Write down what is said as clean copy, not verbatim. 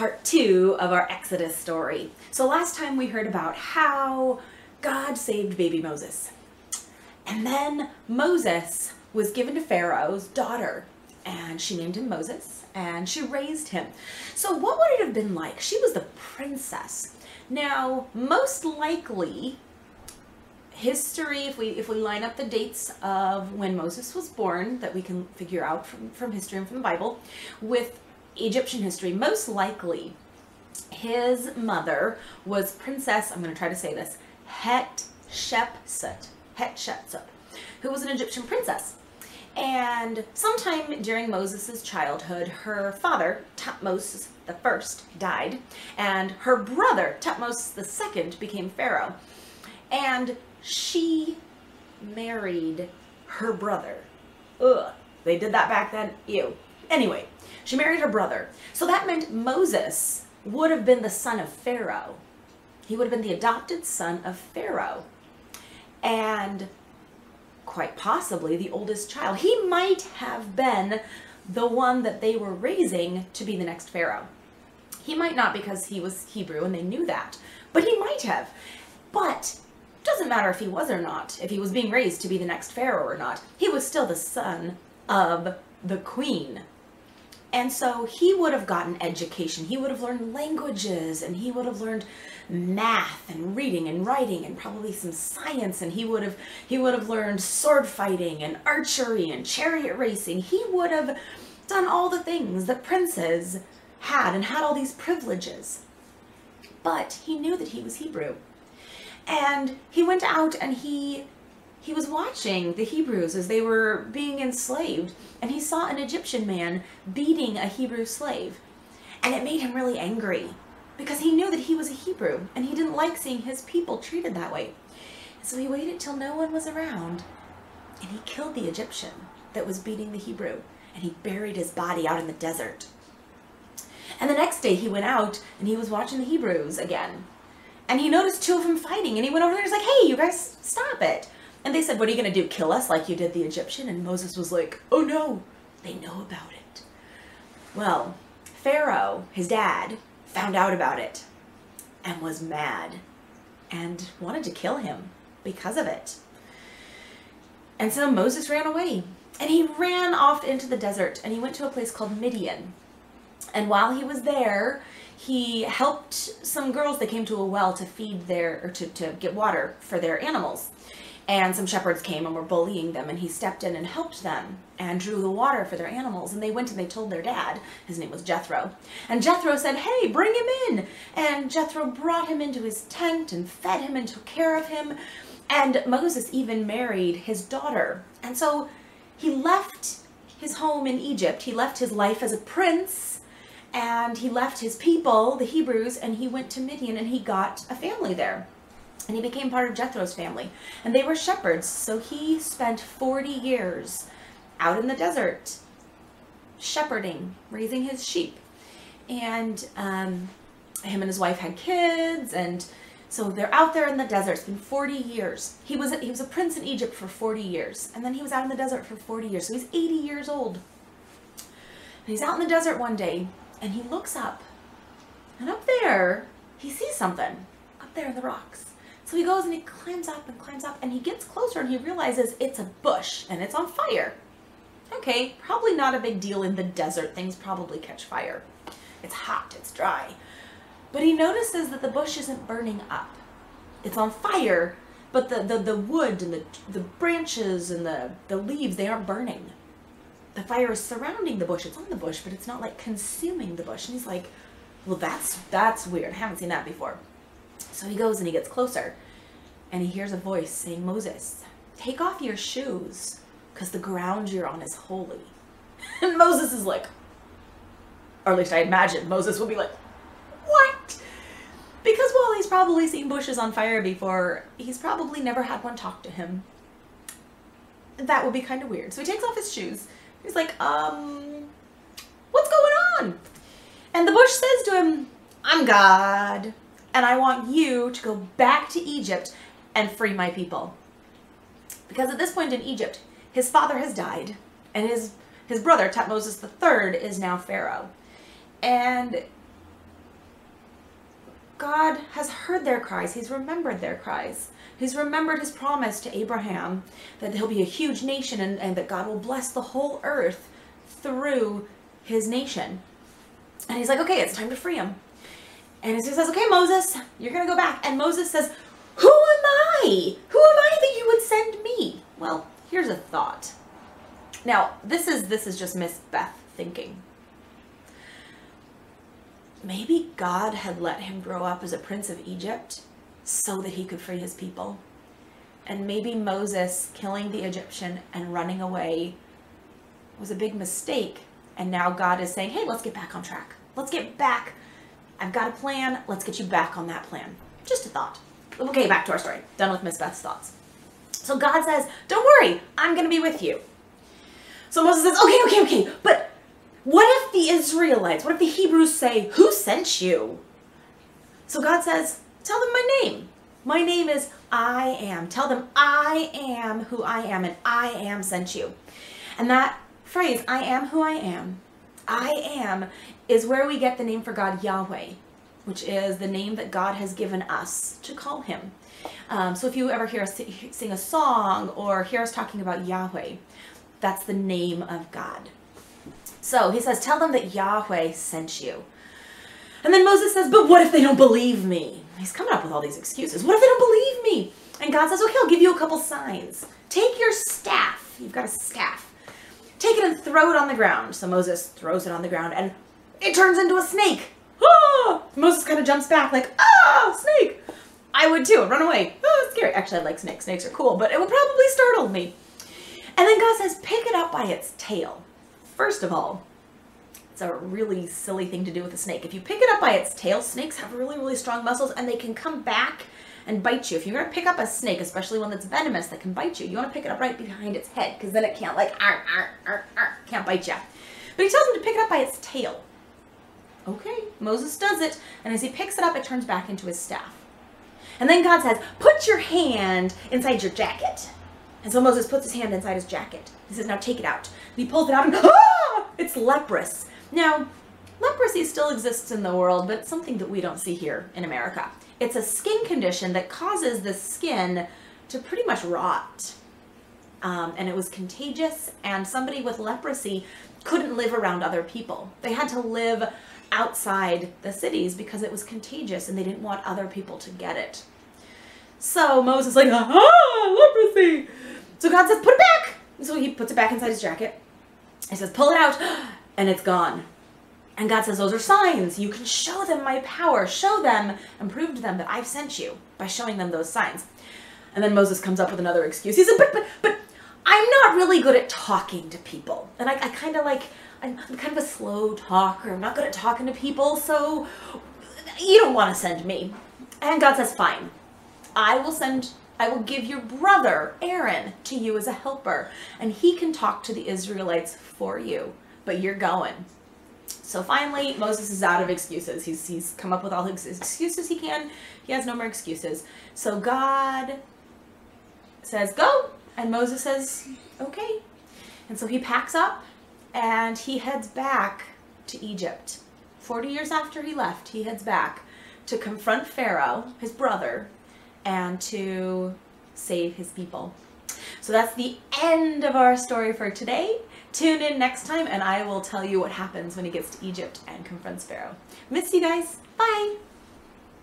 part 2 of our Exodus story. So last time we heard about how God saved baby Moses. And then Moses was given to Pharaoh's daughter, and she named him Moses, and she raised him. So what would it have been like? She was the princess. Now, most likely, history, if we line up the dates of when Moses was born, that we can figure out from history and from the Bible, with Egyptian history, most likely his mother was Princess, I'm going to try to say this, Hatshepsut, who was an Egyptian princess. And sometime during Moses' childhood, her father, Thutmose I, died, and her brother, Thutmose II, became pharaoh. And she married her brother. Ugh, they did that back then. Ew. Anyway, she married her brother. So that meant Moses would have been the son of Pharaoh. He would have been the adopted son of Pharaoh. And quite possibly the oldest child. He might have been the one that they were raising to be the next Pharaoh. He might not, because he was Hebrew and they knew that, but he might have. But it doesn't matter if he was or not, if he was being raised to be the next Pharaoh or not. He was still the son of the queen. And so he would have gotten education. He would have learned languages, and he would have learned math and reading and writing and probably some science, and he would have learned sword fighting and archery and chariot racing. He would have done all the things that princes had and had all these privileges. But he knew that he was Hebrew. And he went out and he was watching the Hebrews as they were being enslaved, and he saw an Egyptian man beating a Hebrew slave. And it made him really angry, because he knew that he was a Hebrew, and he didn't like seeing his people treated that way. And so he waited till no one was around, and he killed the Egyptian that was beating the Hebrew, and he buried his body out in the desert. And the next day he went out, and he was watching the Hebrews again. And he noticed 2 of them fighting, and he went over there and was like, "Hey, you guys, stop it." And they said, "What are you going to do, kill us like you did the Egyptian?" And Moses was like, "Oh no, they know about it." Well, Pharaoh, his dad, found out about it and was mad and wanted to kill him because of it. And so Moses ran away, and he ran off into the desert, and he went to a place called Midian. And while he was there, he helped some girls. They came to a well to feed to get water for their animals. And some shepherds came and were bullying them, and he stepped in and helped them and drew the water for their animals. And they went and they told their dad. His name was Jethro. And Jethro said, "Hey, bring him in." And Jethro brought him into his tent and fed him and took care of him. And Moses even married his daughter. And so he left his home in Egypt. He left his life as a prince, and he left his people, the Hebrews, and he went to Midian, and he got a family there. And he became part of Jethro's family. And they were shepherds, so he spent 40 years out in the desert, shepherding, raising his sheep. And him and his wife had kids, and so they're out there in the desert. It's been 40 years. He was a prince in Egypt for 40 years, and then he was out in the desert for 40 years, so he's 80 years old. And he's out in the desert one day, and he looks up, and up there, he sees something, up there in the rocks. So he goes and he climbs up, and he gets closer, and he realizes it's a bush, and it's on fire. Okay, probably not a big deal in the desert. Things probably catch fire. It's hot, it's dry. But he notices that the bush isn't burning up. It's on fire, but the wood and the branches and the leaves, they aren't burning. The fire is surrounding the bush. It's on the bush, but it's not like consuming the bush. And he's like, "Well, that's weird. I haven't seen that before." So he goes and he gets closer, and he hears a voice saying, "Moses, take off your shoes, because the ground you're on is holy." And Moses is like, or at least I imagine Moses will be like, "What?" Because while he's probably seen bushes on fire before, he's probably never had one talk to him. That would be kind of weird. So he takes off his shoes. He's like, "What's going on?" And the bush says to him, "I'm God, and I want you to go back to Egypt and free my people." Because at this point in Egypt, his father has died, and his brother, Thutmose III, is now Pharaoh. And God has heard their cries. He's remembered their cries. He's remembered his promise to Abraham that he'll be a huge nation and that God will bless the whole earth through his nation. And he's like, okay, it's time to free him. And he says, okay, Moses, you're going to go back. And Moses says, who am I? Who am I that you would send me? Well, here's a thought. Now, this is just Miss Beth thinking. Maybe God had let him grow up as a prince of Egypt so that he could free his people. And maybe Moses killing the Egyptian and running away was a big mistake. And now God is saying, hey, let's get back on track. Let's get back. I've got a plan. Let's get you back on that plan. Just a thought. Okay, back to our story. Done with Miss Beth's thoughts. So God says, don't worry, I'm going to be with you. So Moses says, okay, but what if the Israelites, what if the Hebrews say, who sent you? So God says, tell them my name. My name is I am. Tell them I am who I am, and I am sent you. And that phrase, I am who I am, is where we get the name for God, Yahweh, which is the name that God has given us to call him. So if you ever hear us sing a song or hear us talking about Yahweh, that's the name of God. So he says, tell them that Yahweh sent you. And then Moses says, but what if they don't believe me? He's coming up with all these excuses. What if they don't believe me? And God says, okay, I'll give you a couple signs. Take your staff. You've got a staff. Take it and throw it on the ground. So Moses throws it on the ground and it turns into a snake. Ah! Moses kind of jumps back like, ah, snake. I would too, run away. Oh, it's scary. Actually, I like snakes. Snakes are cool, but it would probably startle me. And then God says, pick it up by its tail. First of all, it's a really silly thing to do with a snake. If you pick it up by its tail, snakes have really, really strong muscles and they can come back and bite you. If you're going to pick up a snake, especially one that's venomous that can bite you, you want to pick it up right behind its head because then it can't can't bite you. But he tells him to pick it up by its tail. Okay, Moses does it, and as he picks it up, it turns back into his staff. And then God says, put your hand inside your jacket. And so Moses puts his hand inside his jacket. He says, now take it out. And he pulls it out and it's leprous. Now, leprosy still exists in the world, but it's something that we don't see here in America. It's a skin condition that causes the skin to pretty much rot. And it was contagious, and somebody with leprosy couldn't live around other people. They had to live outside the cities because it was contagious and they didn't want other people to get it. So Moses is like, leprosy. So God says, put it back. So he puts it back inside his jacket. He says, pull it out, and it's gone. And God says, those are signs. You can show them my power. Show them and prove to them that I've sent you by showing them those signs. And then Moses comes up with another excuse. He said, but I'm not really good at talking to people. And I kind of like, I'm kind of a slow talker. I'm not good at talking to people, so you don't want to send me. And God says, fine. I will give your brother, Aaron, to you as a helper, and he can talk to the Israelites for you, but you're going. So finally, Moses is out of excuses. He's come up with all his excuses he can. He has no more excuses. So God says, go, and Moses says, okay. And so he packs up, and he heads back to Egypt. 40 years after he left, he heads back to confront Pharaoh, his brother, and to save his people. So that's the end of our story for today. Tune in next time and I will tell you what happens when he gets to Egypt and confronts Pharaoh. Miss you guys. Bye.